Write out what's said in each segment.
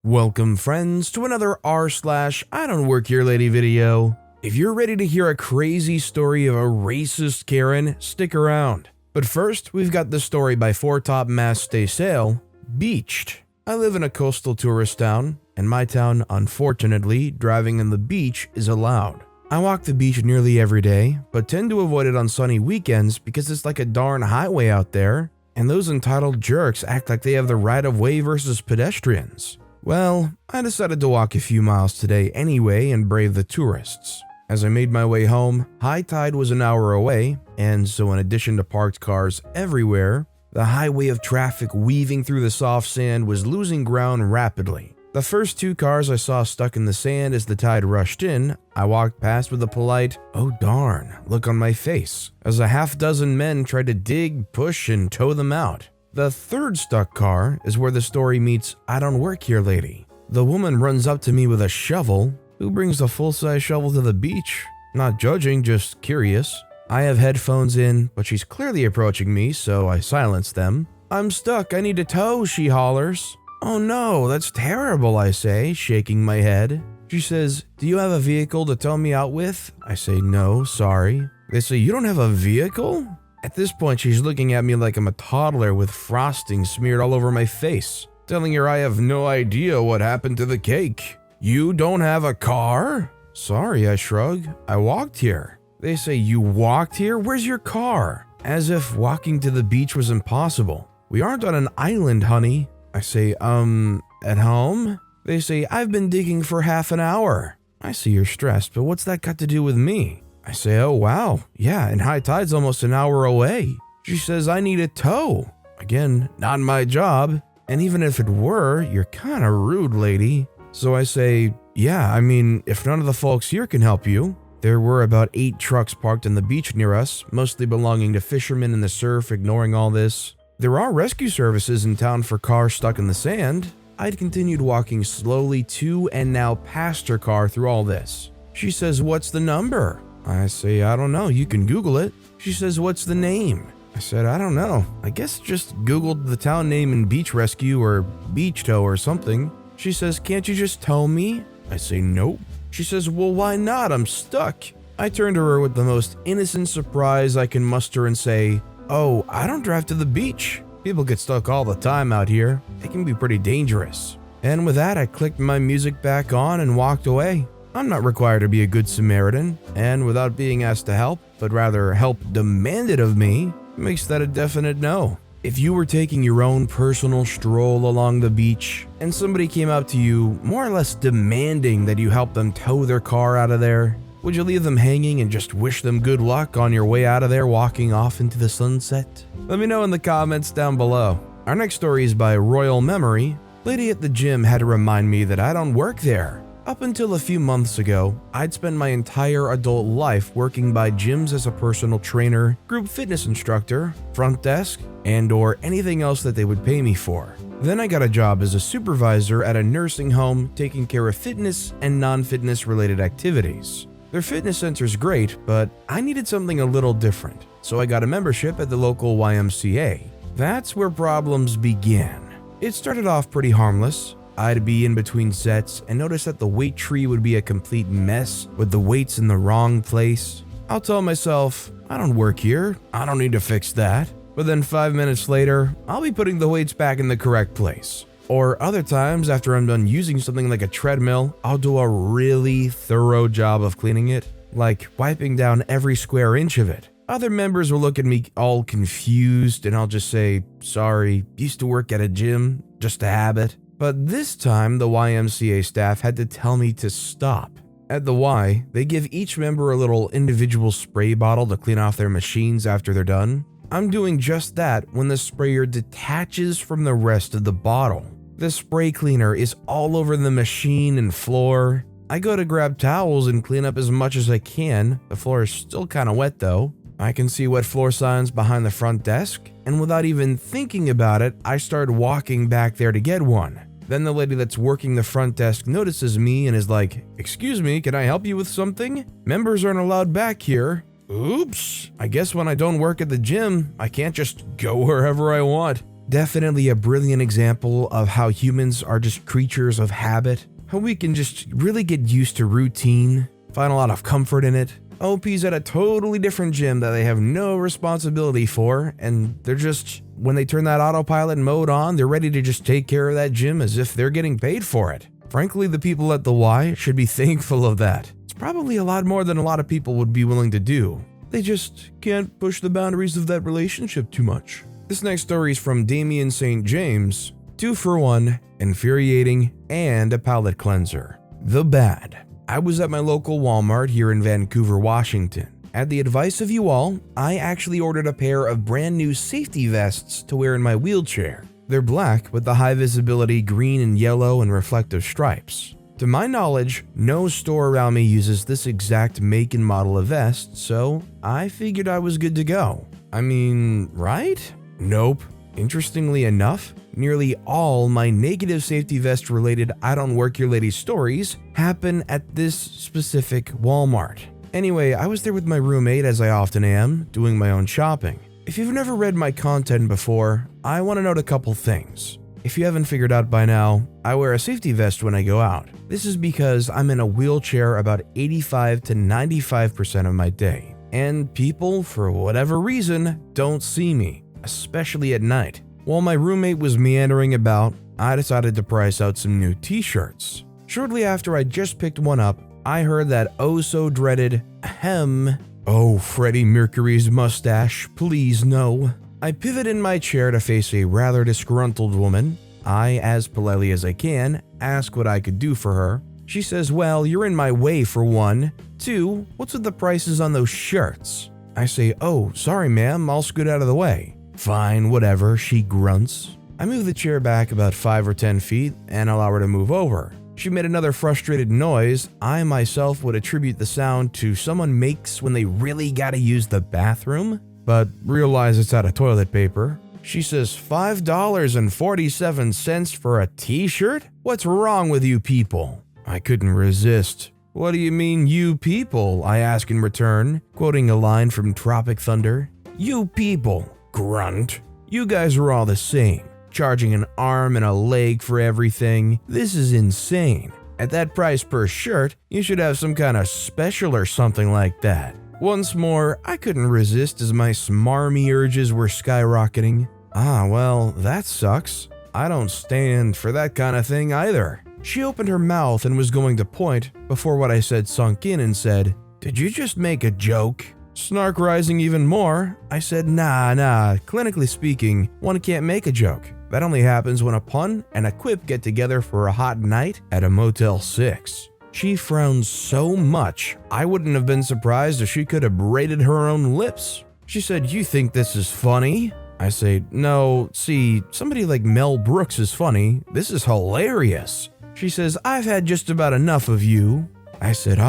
Welcome friends to another r/IDontWorkHereLady video. If you're ready to hear a crazy story of a racist Karen, stick around. But first, we've got the story by Four Top Mass Stay Sail, Beached. I live in a coastal tourist town. In my town, unfortunately, driving on the beach is allowed. I walk the beach nearly every day, but tend to avoid it on sunny weekends because it's like a darn highway out there, and those entitled jerks act like they have the right of way versus pedestrians. Well, I decided to walk a few miles today anyway and brave the tourists. As I made my way home, high tide was an hour away, and so in addition to parked cars everywhere, the highway of traffic weaving through the soft sand was losing ground rapidly. The first two cars I saw stuck in the sand as the tide rushed in, I walked past with a polite, "Oh darn," look on my face, as a half dozen men tried to dig, push, and tow them out. The third stuck car is where the story meets IDontWorkHereLady. The woman runs up to me with a shovel. Who brings a full-size shovel to the beach? Not judging, just curious. I have headphones in, but she's clearly approaching me, so I silence them. "I'm stuck, I need a tow," she hollers. "Oh no, that's terrible," I say, shaking my head. She says, "Do you have a vehicle to tow me out with?" I say, "No, sorry." They say, "You don't have a vehicle?" At this point, she's looking at me like I'm a toddler with frosting smeared all over my face, telling her I have no idea what happened to the cake. "You don't have a car?" "Sorry," I shrug. "I walked here." They say, "You walked here? Where's your car?" As if walking to the beach was impossible. "We aren't on an island, honey." I say, at home?" They say, "I've been digging for half an hour." I see you're stressed, but what's that got to do with me? I say, "Oh wow, yeah, and high tide's almost an hour away." She says, "I need a tow." Again, not my job. And even if it were, you're kinda rude, lady. So I say, "Yeah, I mean, if none of the folks here can help you." There were about 8 trucks parked on the beach near us, mostly belonging to fishermen in the surf. Ignoring all this, there are rescue services in town for cars stuck in the sand. I'd continued walking slowly to and now past her car through all this. She says, "What's the number?" I say, "I don't know, you can Google it." She says, "What's the name?" I said, "I don't know. I guess just Googled the town name and beach rescue or beach tow or something." She says, "Can't you just tow me?" I say, "Nope." She says, "Well, why not? I'm stuck." I turn to her with the most innocent surprise I can muster and say, "Oh, I don't drive to the beach. People get stuck all the time out here. It can be pretty dangerous." And with that, I clicked my music back on and walked away. I'm not required to be a good Samaritan, and without being asked to help, but rather help demanded of me, makes that a definite no. If you were taking your own personal stroll along the beach, and somebody came up to you more or less demanding that you help them tow their car out of there, would you leave them hanging and just wish them good luck on your way out of there walking off into the sunset? Let me know in the comments down below. Our next story is by Royal Memory. Lady at the gym had to remind me that I don't work there. Up until a few months ago, I'd spent my entire adult life working by gyms as a personal trainer, group fitness instructor, front desk, and/or anything else that they would pay me for. Then I got a job as a supervisor at a nursing home taking care of fitness and non-fitness related activities. Their fitness center's great, but I needed something a little different, so I got a membership at the local YMCA. That's where problems began. It started off pretty harmless. I'd be in between sets and notice that the weight tree would be a complete mess with the weights in the wrong place. I'll tell myself, I don't work here, I don't need to fix that. But then 5 minutes later, I'll be putting the weights back in the correct place. Or other times, after I'm done using something like a treadmill, I'll do a really thorough job of cleaning it, like wiping down every square inch of it. Other members will look at me all confused and I'll just say, "Sorry, used to work at a gym, just a habit." But this time, the YMCA staff had to tell me to stop. At the Y, they give each member a little individual spray bottle to clean off their machines after they're done. I'm doing just that when the sprayer detaches from the rest of the bottle. The spray cleaner is all over the machine and floor. I go to grab towels and clean up as much as I can. The floor is still kind of wet though. I can see wet floor signs behind the front desk, and without even thinking about it, I start walking back there to get one. Then the lady that's working the front desk notices me and is like, "Excuse me, can I help you with something? Members aren't allowed back here." Oops, I guess when I don't work at the gym, I can't just go wherever I want. Definitely a brilliant example of how humans are just creatures of habit, how we can just really get used to routine, find a lot of comfort in it. OP's at a totally different gym that they have no responsibility for, and they're just, when they turn that autopilot mode on, they're ready to just take care of that gym as if they're getting paid for it. Frankly, the people at the Y should be thankful of that. It's probably a lot more than a lot of people would be willing to do. They just can't push the boundaries of that relationship too much. This next story is from Damien St. James. 2 for 1, Infuriating, and a palate cleanser. The bad. I was at my local Walmart here in Vancouver, Washington. At the advice of you all, I actually ordered a pair of brand new safety vests to wear in my wheelchair. They're black with the high visibility green and yellow and reflective stripes. To my knowledge, no store around me uses this exact make and model of vest, so I figured I was good to go. I mean, right? Nope. Interestingly enough, nearly all my negative safety vest related IDontWorkHereLady stories happen at this specific Walmart. Anyway, I was there with my roommate, as I often am, doing my own shopping. If you've never read my content before, I want to note a couple things. If you haven't figured out by now, I wear a safety vest when I go out. This is because I'm in a wheelchair about 85 to 95% of my day, and people, for whatever reason, don't see me, especially at night. While my roommate was meandering about, I decided to price out some new t-shirts. Shortly after I just picked one up, I heard that oh-so-dreaded ahem. Oh, Freddie Mercury's mustache, please no. I pivot in my chair to face a rather disgruntled woman. I, as politely as I can, ask what I could do for her. She says, well, you're in my way for one. 2, what's with the prices on those shirts? I say, oh, sorry ma'am, I'll scoot out of the way. Fine, whatever, she grunts. I move the chair back about 5 or 10 feet and allow her to move over. She made another frustrated noise. I myself would attribute the sound to someone makes when they really gotta use the bathroom, but realize it's out of toilet paper. She says $5.47 for a t-shirt? What's wrong with you people? I couldn't resist. What do you mean, you people? I ask in return, quoting a line from Tropic Thunder. You people, grunt. You guys are all the same, charging an arm and a leg for everything. This is insane. At that price per shirt, you should have some kind of special or something like that. Once more, I couldn't resist as my smarmy urges were skyrocketing. Ah, well, that sucks. I don't stand for that kind of thing either. She opened her mouth and was going to point before what I said sunk in and said, did you just make a joke? Snark rising even more, I said, nah, clinically speaking, one can't make a joke. That only happens when a pun and a quip get together for a hot night at a Motel 6. She frowned so much, I wouldn't have been surprised if she could have braided her own lips. She said, you think this is funny? I say, no, see, somebody like Mel Brooks is funny. This is hilarious. She says, I've had just about enough of you. I said,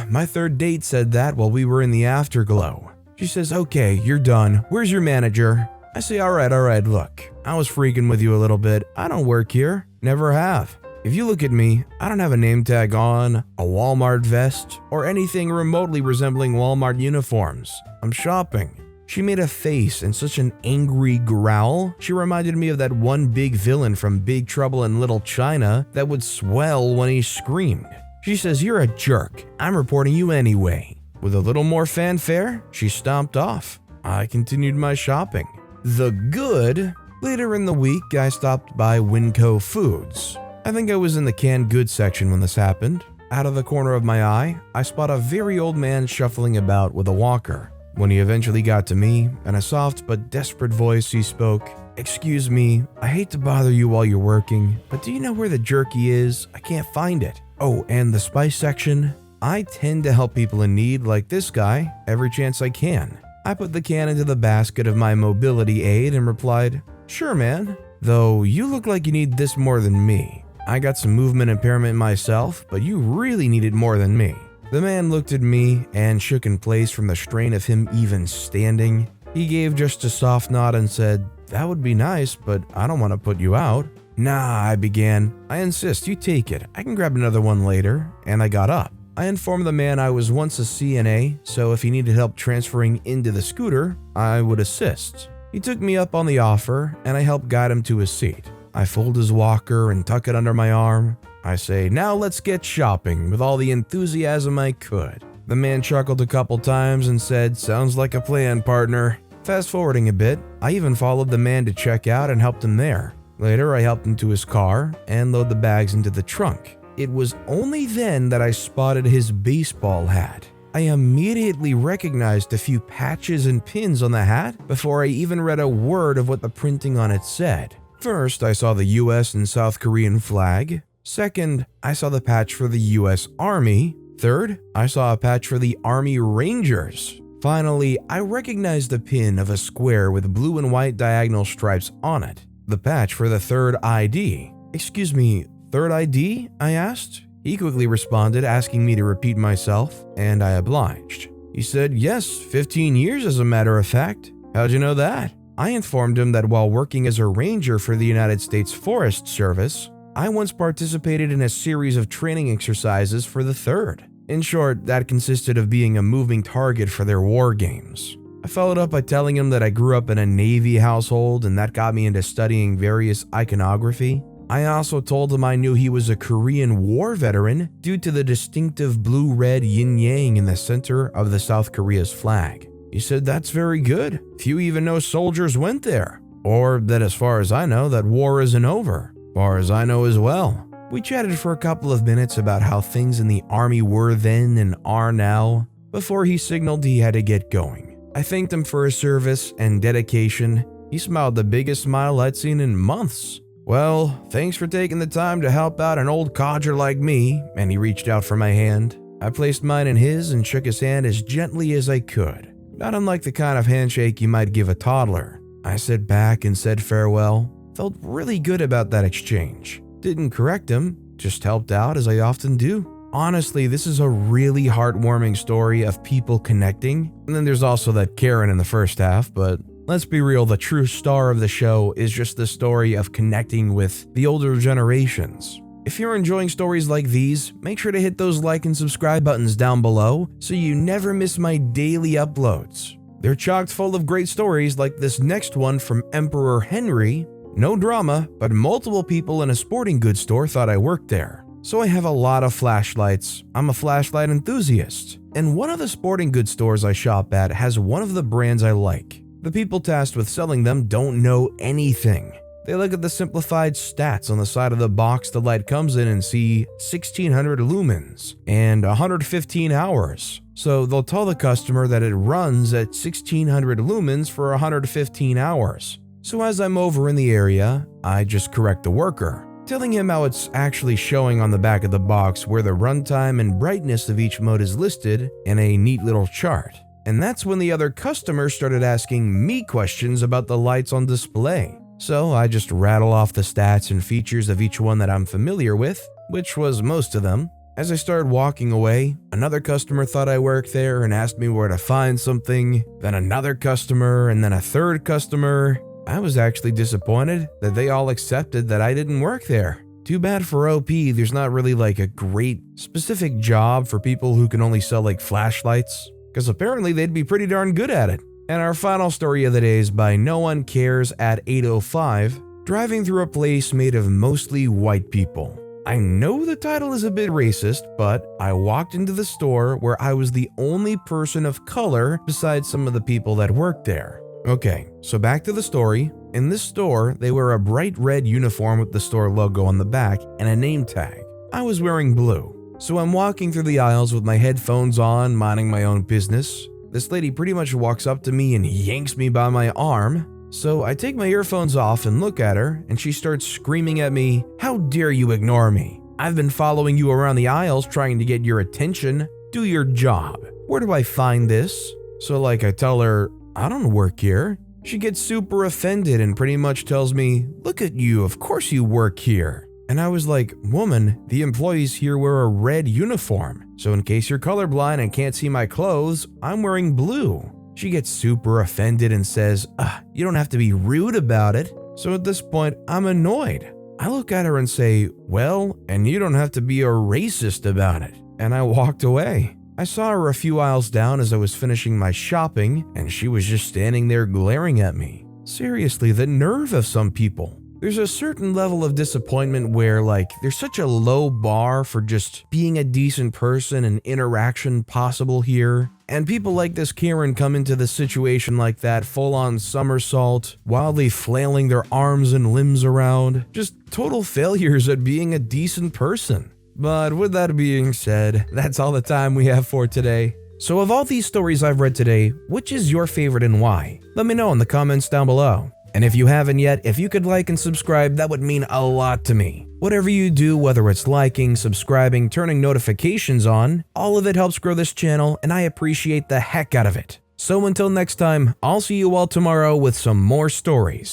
my third date said that while we were in the afterglow. She says, okay, you're done. Where's your manager? I say, all right, look, I was freaking with you a little bit. I don't work here. Never have. If you look at me, I don't have a name tag on, a Walmart vest, or anything remotely resembling Walmart uniforms. I'm shopping. She made a face and such an angry growl. She reminded me of that one big villain from Big Trouble in Little China that would swell when he screamed. She says, you're a jerk. I'm reporting you anyway. With a little more fanfare, she stomped off. I continued my shopping. The good. Later in the week, I stopped by Winco Foods. I think I was in the canned goods section when this happened. Out of the corner of my eye, I spot a very old man shuffling about with a walker. When he eventually got to me, in a soft but desperate voice, he spoke, excuse me, I hate to bother you while you're working, but do you know where the jerky is? I can't find it. Oh, and the spice section? I tend to help people in need like this guy every chance I can. I put the can into the basket of my mobility aid and replied, sure man, though you look like you need this more than me. I got some movement impairment myself, but you really need it more than me. The man looked at me and shook in place from the strain of him even standing. He gave just a soft nod and said, that would be nice, but I don't want to put you out. Nah, I began. I insist, you take it. I can grab another one later. And I got up. I informed the man I was once a CNA, so if he needed help transferring into the scooter, I would assist. He took me up on the offer, and I helped guide him to his seat. I fold his walker and tuck it under my arm. I say, "Now let's get shopping," with all the enthusiasm I could. The man chuckled a couple times and said, "Sounds like a plan, partner." Fast forwarding a bit, I even followed the man to check out and helped him there. Later, I helped him to his car and load the bags into the trunk. It was only then that I spotted his baseball hat. I immediately recognized a few patches and pins on the hat before I even read a word of what the printing on it said. First, I saw the US and South Korean flag. Second, I saw the patch for the US Army. Third, I saw a patch for the Army Rangers. Finally, I recognized the pin of a square with blue and white diagonal stripes on it. The patch for the third ID. "Excuse me, third ID?" I asked. He quickly responded, asking me to repeat myself, and I obliged. He said, "Yes, 15 years as a matter of fact. How'd you know that?" I informed him that while working as a ranger for the United States Forest Service, I once participated in a series of training exercises for the third. In short, that consisted of being a moving target for their war games. I followed up by telling him that I grew up in a Navy household and that got me into studying various iconography. I also told him I knew he was a Korean War veteran due to the distinctive blue-red yin-yang in the center of the South Korea's flag. He said, "That's very good. Few even know soldiers went there. Or that as far as I know, that war isn't over. Far as I know as well." We chatted for a couple of minutes about how things in the Army were then and are now, before he signaled he had to get going. I thanked him for his service and dedication. He smiled the biggest smile I'd seen in months. "Well, thanks for taking the time to help out an old codger like me," and he reached out for my hand. I placed mine in his and shook his hand as gently as I could, not unlike the kind of handshake you might give a toddler. I sat back and said farewell. Felt really good about that exchange. Didn't correct him, just helped out as I often do. Honestly, this is a really heartwarming story of people connecting. And then there's also that Karen in the first half, but let's be real, the true star of the show is just the story of connecting with the older generations. If you're enjoying stories like these, make sure to hit those like and subscribe buttons down below so you never miss my daily uploads. They're chocked full of great stories like this next one from Emperor Henry. No drama, but multiple people in a sporting goods store thought I worked there. So I have a lot of flashlights. I'm a flashlight enthusiast. And one of the sporting goods stores I shop at has one of the brands I like. The people tasked with selling them don't know anything. They look at the simplified stats on the side of the box the light comes in and see 1600 lumens and 115 hours. So they'll tell the customer that it runs at 1600 lumens for 115 hours. So as I'm over in the area, I just correct the worker, telling him how it's actually showing on the back of the box where the runtime and brightness of each mode is listed in a neat little chart. And that's when the other customer started asking me questions about the lights on display. So I just rattle off the stats and features of each one that I'm familiar with, which was most of them. As I started walking away, another customer thought I worked there and asked me where to find something, then another customer, and then a third customer. I was actually disappointed that they all accepted that I didn't work there. Too bad for OP, there's not really like a great specific job for people who can only sell like flashlights, because apparently they'd be pretty darn good at it. And our final story of the day is by No One Cares at 805, driving through a place made of mostly white people. I know the title is a bit racist, but I walked into the store where I was the only person of color besides some of the people that worked there. Okay, so back to the story. In this store, they wear a bright red uniform with the store logo on the back and a name tag. I was wearing blue. So I'm walking through the aisles with my headphones on, minding my own business. This lady pretty much walks up to me and yanks me by my arm. So I take my earphones off and look at her, and she starts screaming at me, "How dare you ignore me? I've been following you around the aisles trying to get your attention. Do your job. Where do I find this?" So I tell her, "I don't work here." She gets super offended and pretty much tells me, "Look at you, of course you work here." And I was like, "Woman, the employees here wear a red uniform. So in case you're colorblind and can't see my clothes, I'm wearing blue." She gets super offended and says, "You don't have to be rude about it." So at this point, I'm annoyed. I look at her and say, "Well, and you don't have to be a racist about it." And I walked away. I saw her a few aisles down as I was finishing my shopping, and she was just standing there glaring at me. Seriously, the nerve of some people. There's a certain level of disappointment where, there's such a low bar for just being a decent person and interaction possible here. And people like this Karen come into the situation like that full-on somersault, wildly flailing their arms and limbs around. Just total failures at being a decent person. But with that being said, that's all the time we have for today. So of all these stories I've read today, which is your favorite and why? Let me know in the comments down below. And if you haven't yet, if you could like and subscribe, that would mean a lot to me. Whatever you do, whether it's liking, subscribing, turning notifications on, all of it helps grow this channel and I appreciate the heck out of it. So until next time, I'll see you all tomorrow with some more stories.